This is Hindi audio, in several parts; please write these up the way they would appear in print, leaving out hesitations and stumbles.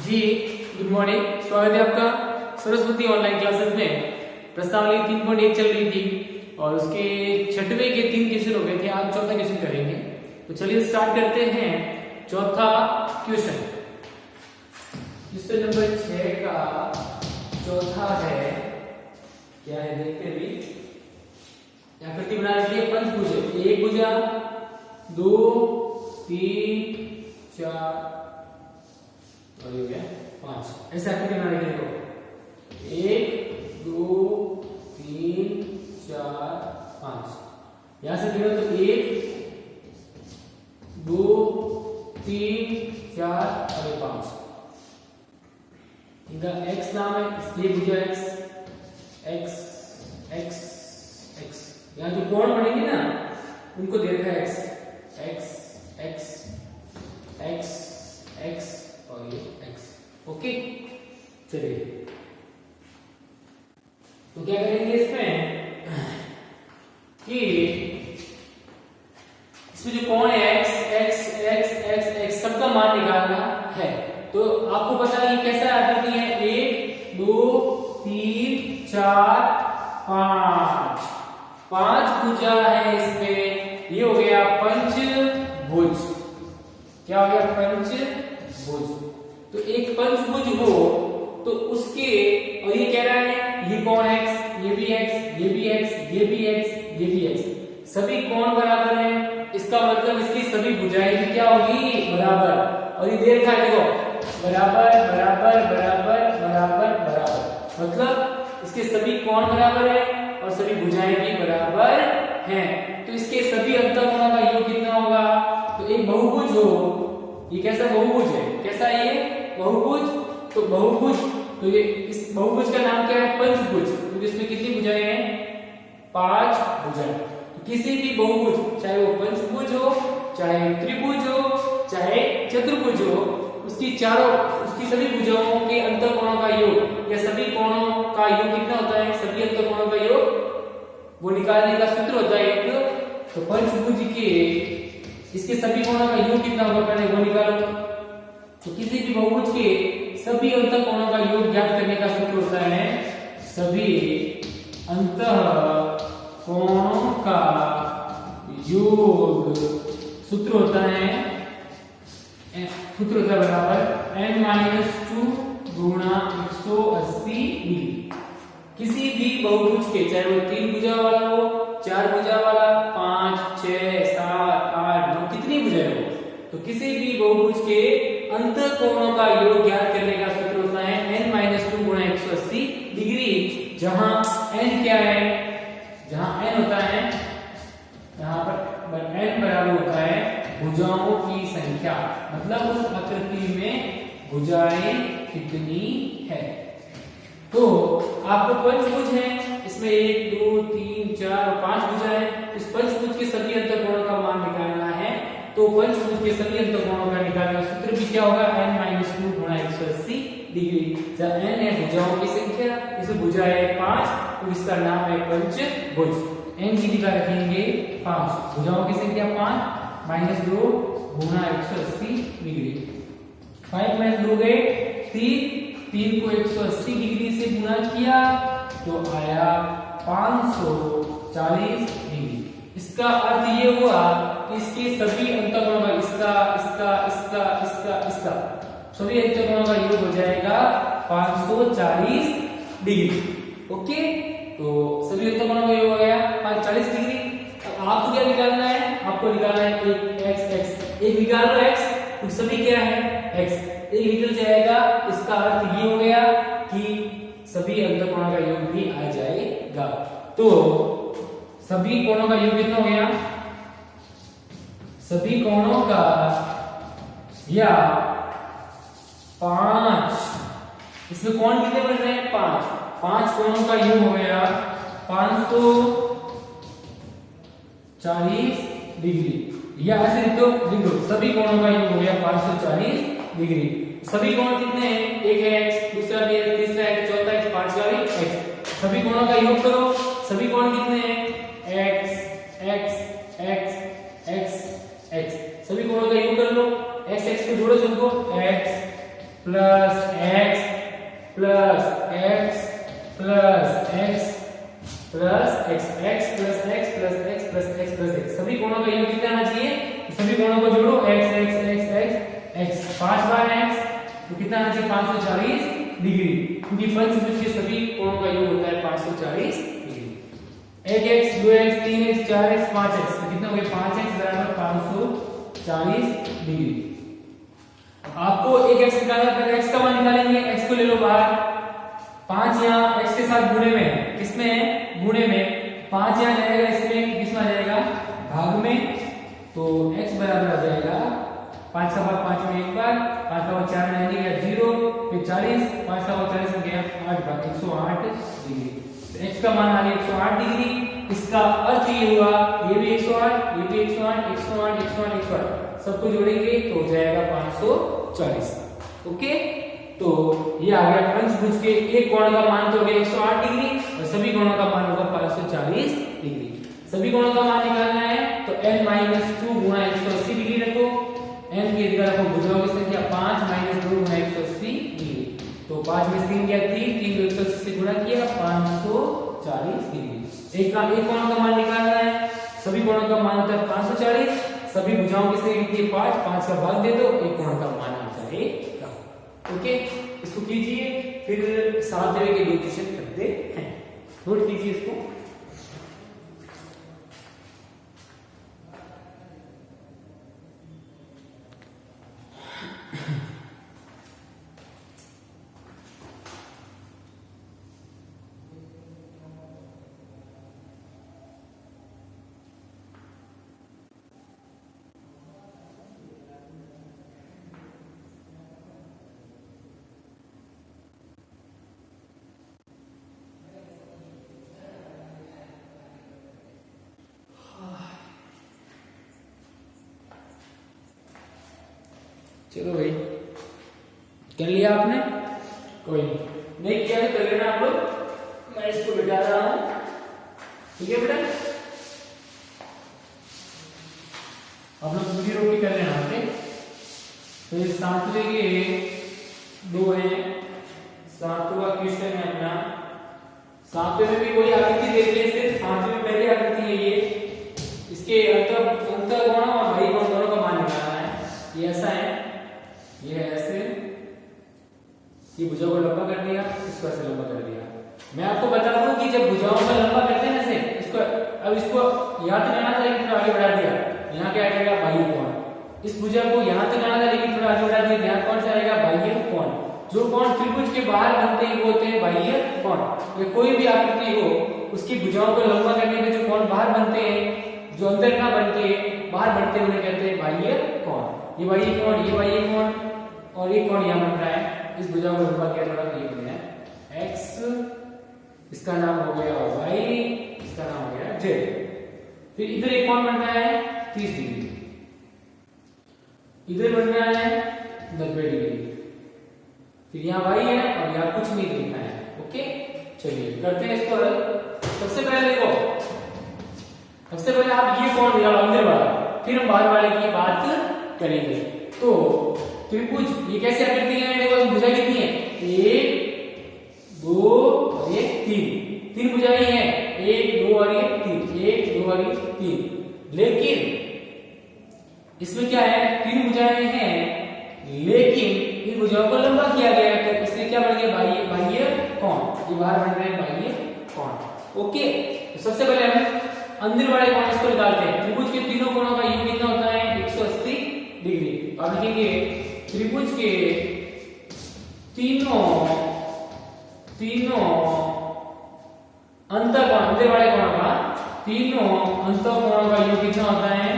जी गुड मॉर्निंग। स्वागत है आपका सरस्वती ऑनलाइन क्लासेस में। प्रश्नावली 3.1 चल रही थी और उसके छठवें के 3 क्वेश्चन हो गए थे। आज चौथा क्वेश्चन करेंगे, तो चलिए स्टार्ट करते हैं। चौथा क्वेश्चन क्वेश्चन नंबर 6 का चौथा है, क्या है देखते हैं अभी। आकृति बना रखी है पंचभुज, एक भुजा, 2 3 4 और ये हो गया 5। ऐसे आकृति बना रखी है। 1 2 3 4 5। यहां से गिनो तो 1 2 3 4 और 5। इनका x नाम है, इसलिए भुजा x x x x। यहां जो कोण बनेंगे ना उनको दे रखा है x x x x x और ये x। ओके, चलिए तो क्या करेंगे इसमें कि इसमें जो कोण है x x x x x सबका मान निकालना है। तो आपको पता है ये कैसा आकृति है, 1 2 3 4 5। 5 भुजा है इसमें। ये हो गया पंचभुज। क्या हो गया? पंचभुज। तो एक पंचभुज हो तो उसके, और ये कह रहा है ये कोण x, ये भी x, ये भी x, ये भी x, ये भी x, सभी कोण बराबर हैं। इसका मतलब इसकी सभी भुजाएं भी क्या होगी? बराबर। और ये दे रखा है, देखो बराबर बराबर बराबर बराबर बराबर, मतलब इसके सभी कोण बराबर है और सभी भुजाएं भी बराबर हैं। तो इसके सभी अंतःकोणों का योग कितना होगा? तो एक बहुभुज हो, ये कैसा बहुभुज है? कैसा है ये? बहुभुज। तो बहुभुज, तो ये इस बहुभुज का नाम क्या है? पंचभुज। क्योंकि इसमें कितनी भुजाएं हैं? 5 भुजाएं। तो किसी भी बहुभुज, चाहे वो पंचभुज हो, चाहे त्रिभुज हो, चाहे चतुर्भुज हो, उसकी सभी भुजाओं के अंतःकोणों का योग या सभी कोणों का योग कितना होता है? सभी अंतःकोणों का योग वो निकालने का सूत्र होता है एक। तो पंचभुज के इसके सभी कोणों का योग कितना होगा, पहले वो निकालो। तो किसी भी बहुभुज के सभी अंतःकोणों का योग ज्ञात करने का सूत्र होता है, सभी अंतःकोणों का योग सूत्र होता है बराबर n-2 गुणा 180 डिग्री। किसी भी बहुभुज के, चाहे वो 3 भुजा वाला हो, 4 भुजा वाला, 5 6 7 8 9 कितनी भुजाएं हो, तो किसी भी बहुभुज के अंतःकोणों का योग ज्ञात करने का सूत्र होता है n-2 गुणा 180 डिग्री। जहां n क्या है? जहां n होता है, यहां पर n बराबर होता है भुजाओं की संख्या, मतलब उस आकृति में भुजाएं कितनी है। तो आपको पंचभुज है, इसमें 1 2 3 4 और 5 भुजाएं। इस पंचभुज के सभी अंतःकोणों का मान निकालना है। तो पंचभुज के सभी अंतःकोणों का निकालने का सूत्र भी क्या होगा? n-2 गुणा 180 डिग्री। जब n है भुजाओं की संख्या, इसमें भुजा है 5, तो इसका नाम है पंचभुज। n की जगह रखेंगे 5, भुजाओं की संख्या 5 -2 गुणा 180 डिग्री। 5 - 2 गए 3 को 180 डिग्री से गुणा किया तो आया 540 डिग्री। इसका अर्थ ये हुआ कि इसके सभी अंतःकोणों का, इसका सभी अंतःकोणों का योग हो जाएगा 540 डिग्री। ओके, तो सभी अंतःकोणों का योग हो गया 540 डिग्री। अब आपको क्या निकालना है? आपको निकालना है एक निकाल लो x, तो सभी क्या है? x। एक निकल जाएगा, इसका अर्थ ये हो गया कि सभी अंतःकोणों का योग भी आ जाएगा। तो सभी कोणों का योग कितना हो गया? सभी कोणों का या 5, इसमें कोण कितने बन रहे हैं? 5 कोणों का योग हो गया 540 डिग्री। या ऐसे लिख दो सभी कोणों का योग हो गया 540 डिग्री। सभी कोण कितने हैं? एक है x, दूसरा भी है, तीसरा है, चौथा है, पांचवा भी x। सभी कोणों का योग करो। सभी कोण कितने हैं? x x x x x। सभी कोणों का योग कर लो। x x को जोड़ो सबको, x plus x plus x plus x plus x, x plus x plus x plus x plus x. सभी कोणों का योग कितना आना चाहिए? सभी कोणों को जोड़ो, x x x x x, 5 बार एक्स तो कितना आना चाहिए? 540 डिग्री, क्योंकि पंचभुज के सभी कोणों का योग होता है 540 degree. 1x 2x 3x 4x 5x तो कितना हो गया? 5x बराबर 540 डिग्री। आपको एक x निकालना है, x का मान निकालेंगे, x को ले लो बाहर, 5 यहाँ x के साथ गुणे में है, किसमें है? गुणे में, 5 यहाँ जाएगा इसमें, किसमें आ जाएगा? भाग में, तो x बराबर आ जाएगा 5 का भाग 5 में एक बार, 5 का भाग 4 में आने गया 0, फिर 40, 5 का भाग 40 में गया 8 भाग 108 डिग्री। तो x का मान आ गया 108 डिग्री। इसका अर्थ ये हुआ, ये भी 108, ये भी 108, 108, 108, 108 सबको जोड़ेंगे तो हो जाएगा 540। ओके, तो ये आ गया पंचभुज के एक कोण का मान तो हो गया 108 डिग्री और सभी कोणों का मान होगा 540 डिग्री। सभी कोणों का मान निकालना है तो n-2 गुणा 180 डिग्री रखो, n की जगह रखो भुजाओं की संख्या 5 - 2 गुणा 180 डिग्री, तो 5 में 3 गया 3, 3 को 180 से गुणा किया 540 डिग्री। एक कोण का मान निकालना है, सभी कोणों का मान होता है 540, सभी भुजाओं की संख्या कितनी है? 5, 5 का भाग दे दो, एक कोण का मान आ जाएगा। ओके, इसको कीजिए, फिर सातवें के डिफिनेशन करते हैं। नोट कीजिए इसको। चलो भाई, कर लिया आपने? कोई नहीं किया तो कर लेना आप लोग, मैं इसको बिठा रहा हूं, ठीक है बेटा? आप लोग पूरी रोटी कर लेना। ओके, तो ये सातवें के 2 है, सातवां क्वेश्चन है अपना। सातवें में भी वही आकृति देख ली, सिर्फ सातवें में पहली आकृति है ये, इसके अंतःकोण और बहिकोण दोनों का मान निकालना है। ये ऐसा है, ये है ऐसे, ये भुजाओं को लंबा कर दिया, इसको ऐसे लंबा कर दिया। मैं आपको बता दूं कि जब भुजाओं को लंबा करते हैं ऐसे, इसको अब इसको यहाँ तक आना था लेकिन थोड़ा आगे बढ़ा दिया, यहाँ क्या आएगा? बाह्य कोण। इस भुजा को यहाँ तक आना था लेकिन थोड़ा आगे बढ़ा दिया, यहाँ कौन सा आएगा? बाह्य कोण। जो कोण त्रिभुज के बाहर बनते हैं वो होते हैं बाह्य कोण। ये कोई भी आकृति हो, उसकी भुजाओं को लंबा करने में जो कोण बाहर बनते हैं, जो अंदर ना बनते हैं, बाहर बढ़ते हैं, उन्हें कहते हैं बाह्य कोण। ये बाह्य कोण, ये बाह्य कोण और एक कोण यहाँ बन रहा है। इस भुजा को लंबा किया थोड़ा, ये बन गया x, इसका नाम हो गया y, इसका नाम हो गया z। फिर इधर एक कोण बन रहा है 30 डिग्री, इधर बन रहा है 90 डिग्री, फिर यहाँ y है और यहाँ कुछ नहीं देखना है। ओके, चलिए करते हैं इसको हल। सबसे पहले देखो, सबसे पहले आप ये कोण निकालो अंदर वाला, फिर हम बाहर वाले की बात करेंगे। तो त्रिभुज ये कैसे आकृति है? देखो भुजा कितनी है? 1 2 और 1 3 भुजाएं हैं, 1 2 और 3, 1 2 और 3। लेकिन इसमें क्या है? 3 भुजाएं हैं, लेकिन इन भुजाओं को लंबा किया गया है, तो इसलिए क्या बन गया? बाह्य कोण। ये बाहर बन रहे हैं बाह्य कोण। ओके, तो सबसे पहले हम अंदर वाले कोण इसको निकालते हैं। त्रिभुज के तीनों कोणों का योग कितना होता है? 180 डिग्री। अब लिखेंगे त्रिभुज के तीनों अंतःकोण, अंदर वाले कोणों का तीनों अंतःकोणों का योग कितना होता है?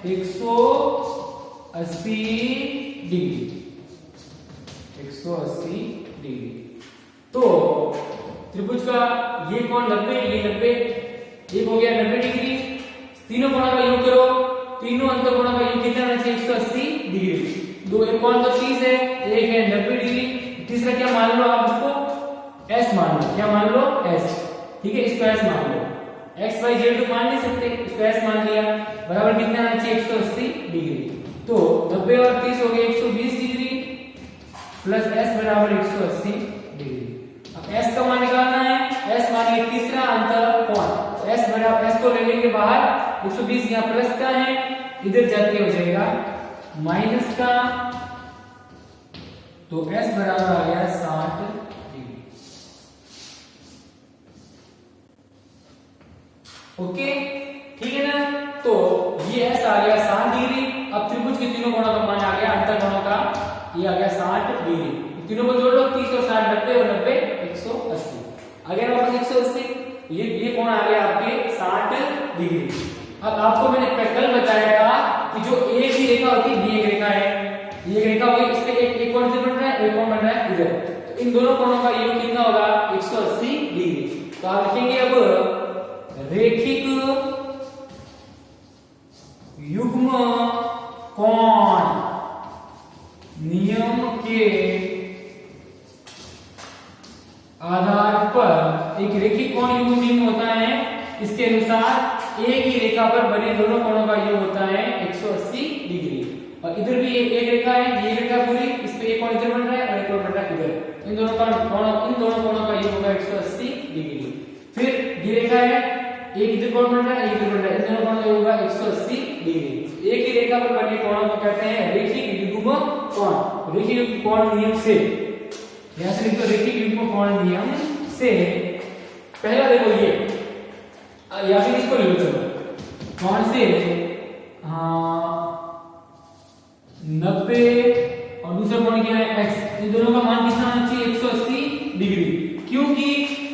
180 डिग्री। 180 डिग्री। तो त्रिभुज का ये कोण 90, ये 90, एक हो गया 90 डिग्री। तीनों कोणों का योग करो, तीनों अंतःकोणों का योग कितना होना चाहिए? 180 डिग्री। दो एक कोण तो 30 है, एक है 90 डिग्री, तीसरा क्या मान लो आप? इसको s मान लो। क्या मान लो? s। ठीक है, इसको s मान लो। x y z तो मान नहीं सकते, इसको s मान लिया। बराबर कितना आना चाहिए? 180 डिग्री। तो 90 और 30 हो गए 120 डिग्री, प्लस एस बराबर 180 डिग्री। अब एस का मान निकालना है, एस मानिए तीसरा अंतर कोण, एस बराबर एस को ले लेंगे बाहर, 120 यहाँ प्लस का है, इधर जाके हो जाएगा माइनस का, तो एस बराबर आ गया 60 डिग्री। ओके ठीक है ना, तो ये एस आ गया 60 डिग्री। अब त्रिभुज के तीनों कोणों का मान आ गया, अंतर कोणों का ये आ गया 60 डिग्री। तीनों को जोड़ लो, 30 और 60 90 और 90 180 आ गया वापस 180। ये कोण आ गया आपके 60 डिग्री। अब आपको मैंने कल बताया था कि जो एक ही रेखा होती है, ये एक रेखा है, ये एक रेखा होगी, इसके एक कोण इधर बन रहा है, एक कोण बन रहा है इधर, तो इन दोनों कोणों का योग कितना होगा 180 डिग्री। तो आप लिखेंगे अब रेखिक युग्म कोण नियम के आधार पर एक रेखिक कोण युग्म नियम होता है, इसके अनुसार एक ही रेखा पर बने दोनों कोणों का योग होता है 180 डिग्री। और इधर भी एक रेखा है, ये रेखा पूरी, इस पे एक कोण इधर बन रहा है और एक कोण बन रहा है इधर, इन दोनों कोणों का योग होगा 180 डिग्री। फिर ये रेखा है, एक इधर कोण बन रहा है, एक इधर बन रहा है, इन दोनों कोणों का योग होगा 180 डिग्री। एक ही रेखा पर बने कोणों को कहते हैं रेखिक युग्म कोण। रेखिक युग्म कोण नियम से, यहां से लिखो रेखिक युग्म कोण नियम से, पहला देखो ये, या फिर इसको ले लो, चलो कोण से 90 और दूसरा कोण क्या है x, इन दोनों का मान कितना होना चाहिए 180 डिग्री, क्योंकि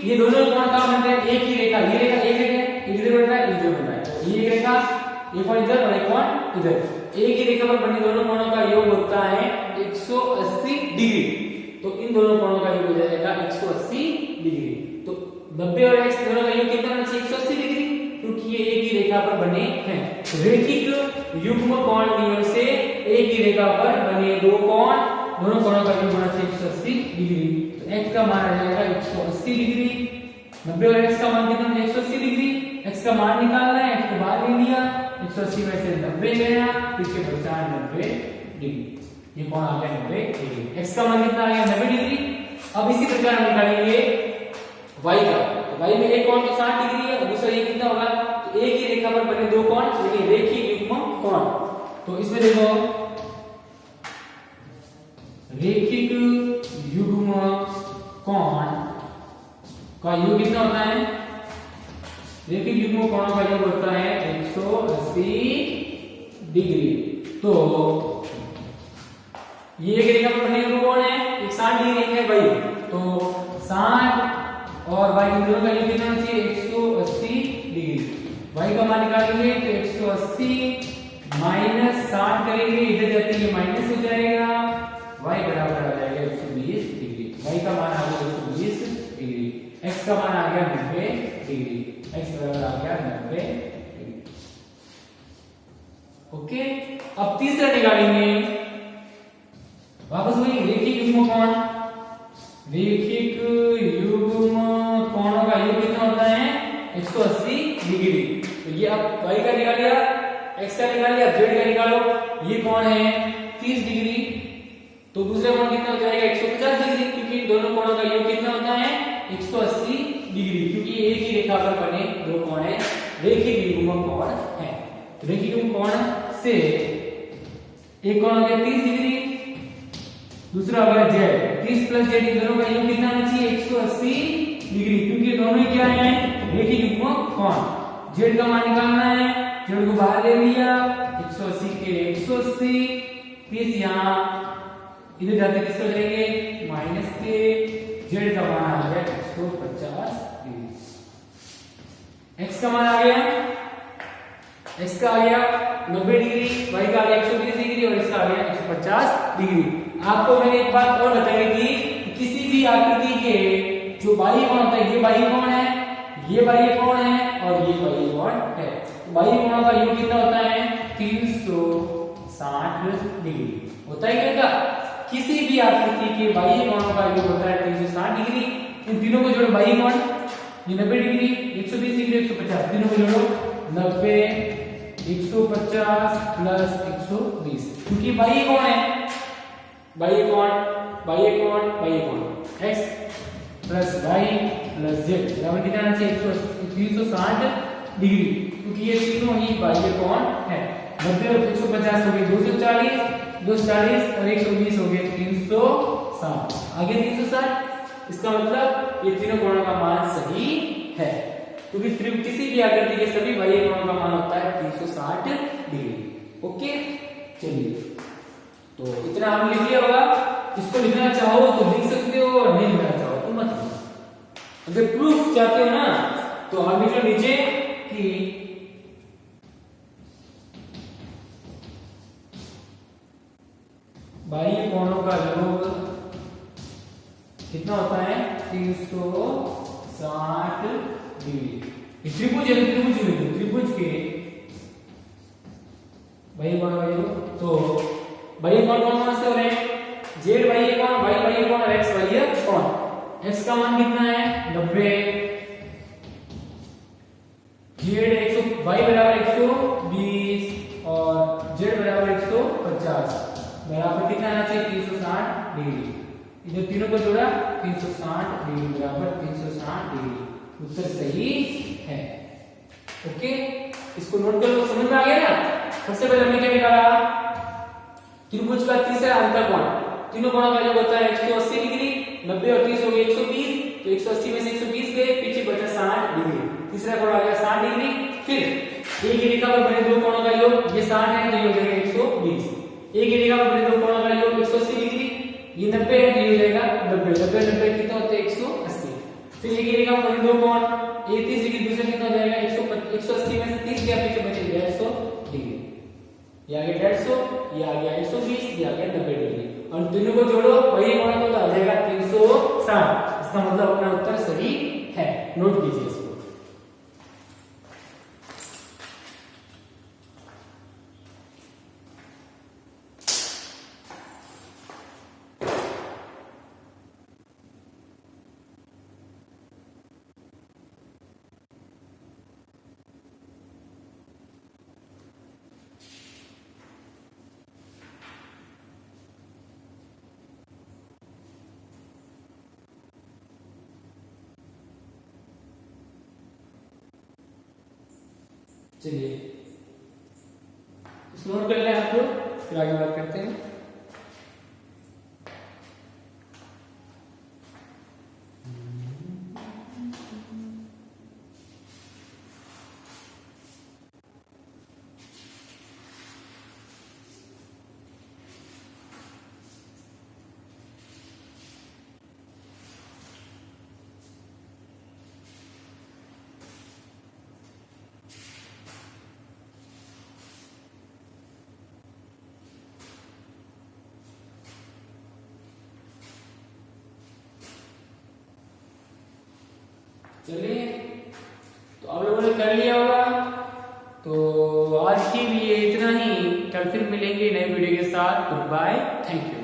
ये दोनों कोण का बन रहे हैं एक ही रेखा, ये रेखा एक रेखा इधर बन रहा है, इधर बन रहा है, ये एक रेखा, एक कोण इधर और एक कोण इधर, एक ही रेखा पर बने दोनों कोणों का योग होता है 180 डिग्री। तो इन दोनों कोणों का योग हो जाएगा 180 डिग्री। तो 90 और x दोनों का योग कितना होना चाहिए 180 डिग्री, क्योंकि ये एक ही रेखा पर बने हैं। रेखिक युग्म कोण नियम से एक ही रेखा पर बने दो कोण, दोनों कोणों का योग होना चाहिए 180 डिग्री। तो x का मान आ जाएगा 180 डिग्री, 90 और x का मान कितना है 180 डिग्री। x का मान निकालना है, x को बाहर ले लिया, 180 में से 90 गया, पीछे बचा 90 डिग्री, ये कोण आ गया 90 डिग्री। x का मान कितना आ गया 90 डिग्री। अब इसी प्रकार हम निकालेंगे y का, तो y में एक कोण तो 60 डिग्री है और दूसरा ये कितना होगा, तो एक ही रेखा पर बने दो कोण, यानी रेखिक युग्म कोण। तो इसमें देखो रेखिक युग्म कोण का योग कितना होता है, रेखिक युग्म कोणों का योग होता है 180 डिग्री। तो ये एक रेखा पर बने दो कोण है, एक 60 डिग्री एक है y, तो 60 और y इन दोनों का योग कितना होना चाहिए 180 डिग्री। y का मान निकालेंगे तो 180 माइनस 60 करेंगे, इधर जाते ही माइनस हो जाएगा, y बराबर आ जाएगा 120 डिग्री। y का मान आ गया 120 डिग्री, x का मान आ गया 90 डिग्री, x बराबर आ गया 90 डिग्री। ओके, अब तीसरा निकालेंगे, वापस वही रेखिक युग्म कोण, रेखिक युग्म कोणों का योग कितना होता है 180 डिग्री। तो ये अब y का निकाल लिया, x का निकाल लिया, z का निकालो, ये कोण है 30 डिग्री, तो दूसरा कोण कितना हो जाएगा 150 डिग्री, क्योंकि दोनों कोणों का योग कितना होता है 180 डिग्री, क्योंकि एक ही रेखा पर बने दो कोण है, रेखिक युग्म कोण है। तो रेखिक युग्म कोण से एक कोण हो गया 30 डिग्री, दूसरा हो गया z, 30 प्लस z, इन दोनों का योग कितना होना चाहिए 180 डिग्री, क्योंकि दोनों ही क्या है रेखिक युग्म कोण। z का मान निकालना है, z को बाहर ले लिया, 180 के 180, 30 यहाँ इधर जाते किसको जाएंगे माइनस के, z का मान आ गया 150 डिग्री। x का मान आ गया, x का आ गया 90 डिग्री, y का आ गया 120 डिग्री और इसका आ गया 150 डिग्री। आपको मैंने एक बात और बताई थी, किसी भी आकृति के जो बाह्य कोण होता है, ये बाह्य कोण है, ये बाह्य कोण है और ये बाह्य कोण है। बाह्य कोणों का योग कितना होता है 360 डिग्री होता है क्या, किसी भी आकृति के बाह्य कोणों का योग होता है 360 डिग्री। इन तीनों को जोड़ो, बाह्य कोण ये 90 डिग्री, 120 डिग्री, 150, तीनों को जोड़ो 90 150 प्लस 120, क्योंकि बाह्य कोण है बाई कौन x plus y plus z बराबर कितना आना चाहिए 360 डिग्री, क्योंकि ये तीनों ही बाह्य कोण है। 90 और 150 हो गए 240, 240 और 120 हो गए 360, आगे 360। इसका मतलब ये तीनों कोणों का मान सही है, क्योंकि किसी भी आकृति के सभी बाह्य कोणों का मान होता है 360 डिग्री। ओके, चलिए तो इतना हम लिख लिया होगा। इसको लिखना चाहो तो लिख सकते हो, और नहीं लिखना चाहो तो मत लिखो। अगर प्रूफ चाहते हो ना तो हम लिख लो नीचे कि बाह्य कोणों का योग कितना होता है 360 डिग्री। त्रिभुज है, त्रिभुज के बाह्य कोण का योग, तो बाह्य कोण कौन से हो रहे हैं, जेड बाह्य कोण, वाई बाह्य कोण और एक्स बाह्य कोण। एक्स का मान कितना है 90, जेड 100, वाई बराबर 120 और जेड बराबर 150 बराबर कितना आना चाहिए 360 डिग्री। इधर तीनों को जोड़ा 360 डिग्री बराबर 360 डिग्री, उत्तर सही है। ओके, इसको नोट कर लो, समझ में आ गया ना। सबसे पहले हमने क्या निकाला, त्रिभुज का तीसरा अंतःकोण, तीनों कोणों का योग होता है 180 डिग्री, 90 और 30 हो गए 120, तो 180 में से 120 गए, पीछे बचा 60 डिग्री, तीसरा कोण आ गया 60 डिग्री। फिर एक ही रेखा पर बने दो कोणों का योग, ये 60 है तो ये हो जाएगा 120, एक ही रेखा पर बने दो कोणों का योग 180 डिग्री, ये 90 है तो ये हो जाएगा 90, 90 कितना होता है 180। फिर एक ही रेखा पर बने दो कोण, ये 30 डिग्री, दूसरा कितना हो जाएगा 180 में से 30 गया, पीछे बचेगा 150 डिग्री, ये आ गया 150, ये आ गया 120, ये आ गया 90 डिग्री, और तीनों को जोड़ो वही कोण तो आ जाएगा 360। इसका मतलब अपना उत्तर सही है, नोट कीजिए इसको। चलिए नोट कर लें आप लोग, फिर आगे बात करते हैं। चलिए, तो आप लोगों ने कर लिया होगा, तो आज के लिए इतना ही। कल फिर मिलेंगे नए वीडियो के साथ। Good bye, thank you.